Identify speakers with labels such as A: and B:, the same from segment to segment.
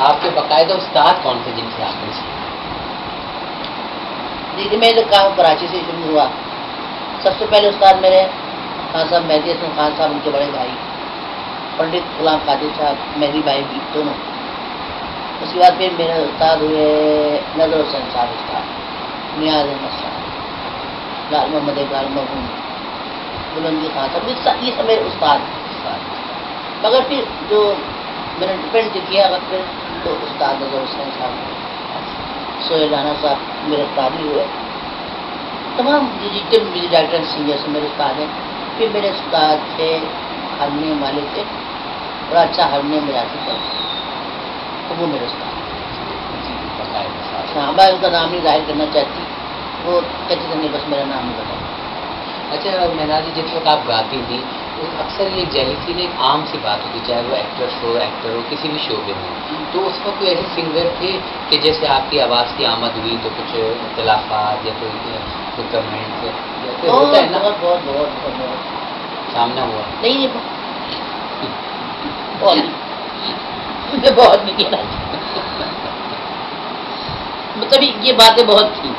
A: آپ کے باقاعدہ استاد کون تھے جن سے آپ نے سیکھا؟
B: دیکھیے میں تو کام کراچی سے شروع ہوا. سب سے پہلے استاد میرے خان صاحب مہدی حسن خان صاحب، ان کے بڑے بھائی پنڈت غلام قادر صاحب، مہدی بھائی بھی دونوں. اس کے بعد پھر میرے استاد ہوئے نظر حسین صاحب استاد، نیاز احمد صاحب، لال محمد اقبال مرحوم، بلندی خان صاحب، یہ سب میرے استاد. مگر پھر جو میں نے ڈپینڈ کیا وقت پہ تو استاد نظر حسین صاحب، سہیل رانا صاحب میرے استاد ہی ہوئے. تمام جتنے میوزک ڈائریکٹر سنگر سے میرے استاد ہیں. پھر میرے استاد تھے ہارمونیم والے تھے، بڑا اچھا ہارمونیم بجاتے تھے، تو وہ میرے استاد. ہاں میں ان کا نام نہیں ظاہر کرنا چاہتی، وہ کہتے تھے نہیں بس میرا نام نہیں بتایا.
A: اچھا مینا جی، جس وقت آپ گاتی تھی اکثر یہ جیلیسی میں ایک عام سی بات ہوتی، چاہے وہ ایکٹر ہو کسی بھی شعبے میں، تو اس وقت کوئی ایسے سنگر تھے کہ جیسے آپ کی آواز کی آمد ہوئی تو کچھ اختلافات یا کوئی کمنٹ ہوتا ہے نا؟
B: بہت بہت بہت بہت بہت
A: سامنا ہوا
B: نہیں، بہت نہیں کہنا مطلب یہ باتیں بہت تھیں.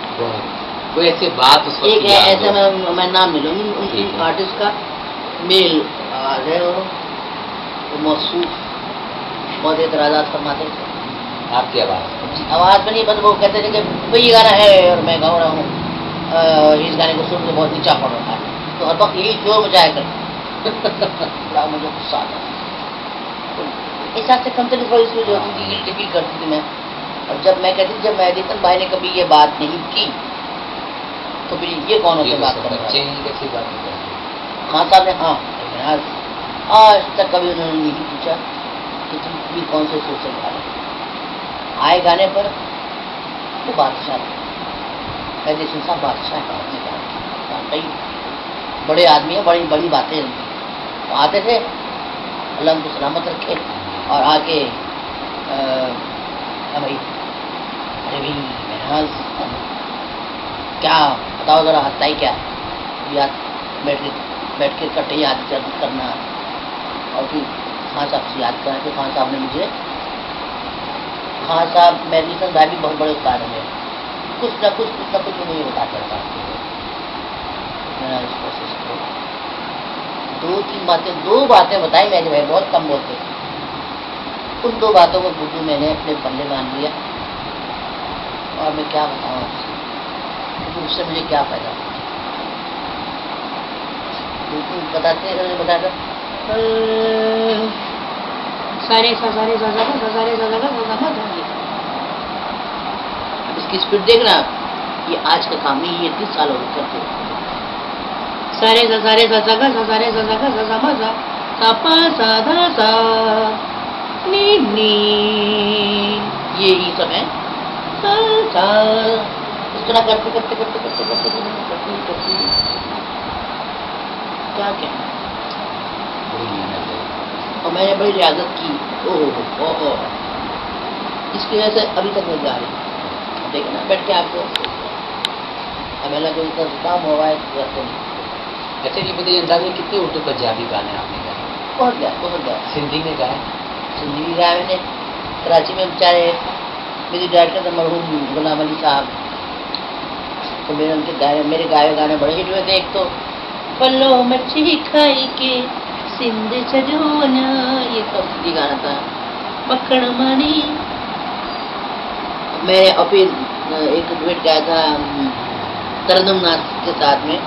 A: کوئی ایسی بات اس
B: ایک ہے ایسا میں نام نہیں لوں گی، ان کی آرٹسٹ کا میل آواز ہے، وہ موصوف بہت اعتراضات فرماتے تھے.
A: آپ کی آواز
B: آواز میں نہیں، بس وہ کہتے تھے کہ بھائی یہ گانا ہے اور میں گا رہا ہوں، اس گانے کو سن کے بہت نیچا پڑ رہا ہے، تو ہر وقت یہی جو بجایا کرتا مجھے غصہ آتا. اس حد سے کم تک اس میں جو ہوتی تھی گلٹی فیل کرتی تھی میں. اور جب میں کہتی تھی جب مہدی حسن بھائی نے کبھی یہ بات نہیں کی تو پھر یہ کون ہوتے بات کر رہا ہے؟ خان صاحب نے ہاں آج تک کبھی انہوں نے نہیں پوچھا کہ تم بھی کون سے سور سے گا رہے. آئے گانے پر وہ بادشاہ مہدی حسن صاحب بادشاہ ہے، بڑے آدمی ہیں، بڑی بڑی باتیں آتے تھے، اللہ ان کو سلامت رکھے. اور آ کے بھائی ارے بھائی محناز کیا بتاؤ ذرا ہتائی کیا ہے، یاد بیٹھ کے کٹے یاد کرنا. اور پھر خان صاحب سے یاد کرنا کہ خان صاحب نے مجھے، خان صاحب مہدی حسن بھائی بھی بہت بڑے استاد ہیں، کچھ نہ کچھ مجھے بتا کرتا. میں اس کوشش دو باتیں بتائی میں نے، بھائی بہت کم بولتے تھے. ان دو باتوں کو اردو میں نے اپنے پلے باندھ لیا. اور میں کیا بتاؤں آپ سے، کیونکہ اس سے مجھے کیا فائدہ. بتاتے ہیں سارے اس کی اسپیڈ دیکھنا. یہ آج کا کام نہیں، یہ 30 سال ہو گئے کرتے سارے یہی سب ہے. اس طرح کرتے کیا اور میں نے بڑی ریاضت کی. اس کی وجہ سے ابھی تک میں جا رہی دیکھنا بیٹھ کے آپ کو ہمیں کوئی کام ہوا ہے ویسے نہیں.
A: اچھا یہ بتائیے اندازے کتنے اردو پنجابی گانے آپ نے گائے؟
B: بہت گیا.
A: سندھی میں گائے؟
B: سندھی بھی گائے میں نے. کراچی میں بیچارے میری ڈائریکٹر تھے مرحوم غلام علی صاحب، تو میں نے ان کے میرے گائے گانے بڑے ہٹ ہوئے تھے. ایک تو پلو مچھی کھائی کے سندھ چجونا، یہ سب سندھی گانا تھا. مکھن مانی میں نے، اور پھر ایک ڈویٹ گایا تھا ترنم ناتھ کے ساتھ میں،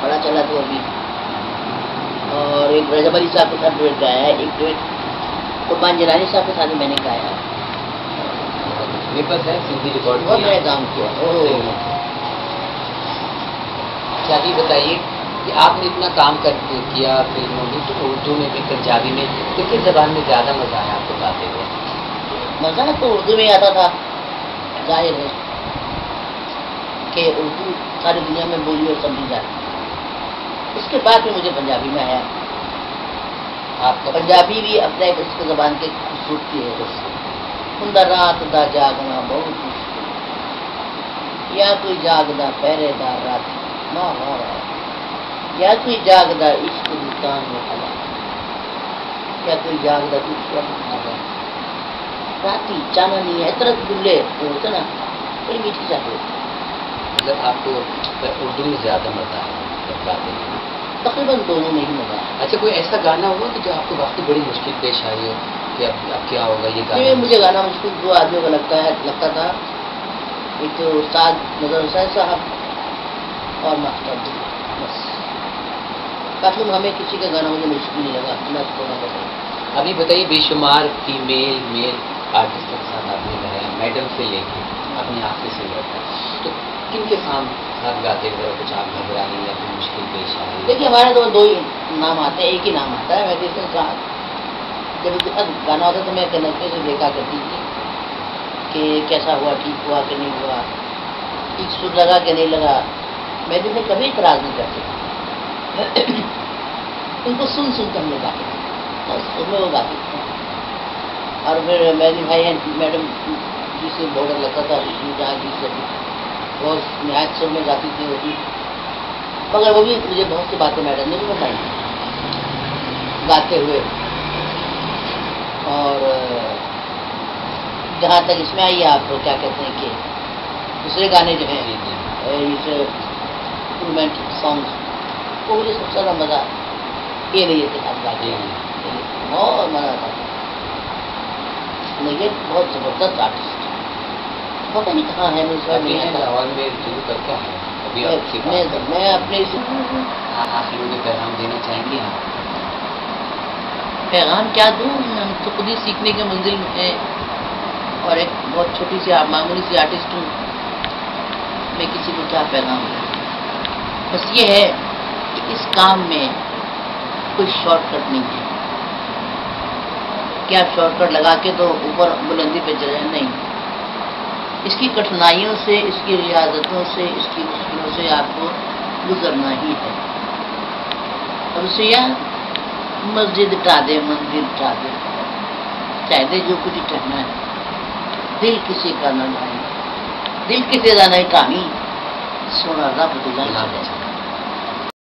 B: بڑا چلا تھا وہ بھی. اور ایک رجب علی صاحب کے ساتھ ڈویٹ گایا ہے. ایک ڈویٹ قربان جلانی صاحب کے ساتھ میں نے گایا ہے. بہت بڑے کام کیا.
A: شادی بتائیے کہ آپ نے اتنا کام کیا فلموں میں، تو اردو میں بھی پنجابی میں، تو کس زبان میں زیادہ مزہ آیا آپ کو گاتے ہوئے؟
B: مزہ تو اردو میں آتا تھا، ظاہر ہے کہ اردو ساری دنیا میں بولی اور سمجھی جاتی. اس کے بعد بھی مجھے پنجابی میں آیا. آپ کا پنجابی بھی اپنے ایک اس زبان کی خوبصورتی ہے. اندر رات دا جاگنا بہت مشکل، یا کوئی جاگدا پہرے دار رات یا کوئی جاگدا عشق دکان میں کھڑا، یا کوئی جاگدا راتی چانا نہیں ہے طرح گلے ہوتے نا بڑی میٹھی چاہتے ہوتے
A: مطلب آپ کو اردو میں زیادہ مزہ ہے جب گاتے ہیں؟
B: تقریباً دونوں میں ہی مزہ ہے.
A: اچھا کوئی ایسا گانا ہوا کہ جو آپ کو واقعی بڑی مشکل پیش آئی ہو کہ اب کیا ہوگا یہ گانا؟
B: مجھے گانا مشکل دو آدمیوں کا لگتا تھا، ایک تو استاد نظر حسین صاحب اور ماسٹر جی، بس باقی ہمیں کسی کا گانا مجھے مشکل نہیں لگا. میں اس کو نہ بتاؤں.
A: ابھی بتائیے بے شمار فیمیل میل آرٹسٹ کے ساتھ آپ نے گایا، میڈم سے لے کے اپنے آپ سے سنگر تک، تو کن کے ساتھ گاتے ہوئے کچھ آپ گھبرائیں یا پھر مشکل پیش آئی؟
B: دیکھیے ہمارے دو ہی نام آتے ہیں، ایک ہی نام آتا ہے مہدی حسین صاحب. جب گانا ہوتا تو میں کنیکٹر سے دیکھا کرتی تھی کہ کیسا ہوا، ٹھیک ہوا کہ نہیں ہوا، ٹھیک سر لگا کہ نہیں لگا. مہدی سے کبھی اعتراض نہیں کرتے، ان کو سن کے ہم لوگ گاتے تھے، اس میں وہ گاتے تھے. اور پھر مہدی بھائی ہیں میڈم جی سے بارڈر لگتا تھا، جہاں جی سے بہت نہایت سر میں گاتی تھی وہ بھی، مگر وہ بھی مجھے بہت سی باتیں میڈم نے بھی بتائی گاتے ہوئے. اور جہاں تک اس میں آئیے آپ کو کیا کہتے ہیں کہ دوسرے گانے جو ہیں امپرومنٹ سانگس، وہ مجھے سب سے زیادہ مزہ یہ نہیں ہے آپ گاتے ہیں، بہت مزہ آتا تھا. لیکن بہت زبردست آرٹسٹ، پتہ نہیں کہاں ہے. میں اپنے
A: آخر میں پیغام دینا چاہیں گے آپ؟
B: پیغام کیا دوں، ہم تو خود ہی سیکھنے کے منزل میں ہیں اور ایک بہت چھوٹی سی معمولی سی آرٹسٹ ہوں. میں کسی کو کیا پیغام دوں، بس یہ ہے کہ اس کام میں کوئی شارٹ کٹ نہیں ہے کہ آپ شارٹ کٹ لگا کے تو اوپر بلندی پہ چلے جائیں، نہیں. اس کی کٹھنائیوں سے، اس کی ریاضتوں سے، اس کی مشکلوں سے آپ کو گزرنا ہی ہے. اب اسے مسجد ٹا دے، مندر ٹا دے، چاہے دے جو کچھ ٹہنا ہے، دل کسی کا نہ جانے، دل کسی کا نہیں ٹانی، سونا رب دلا.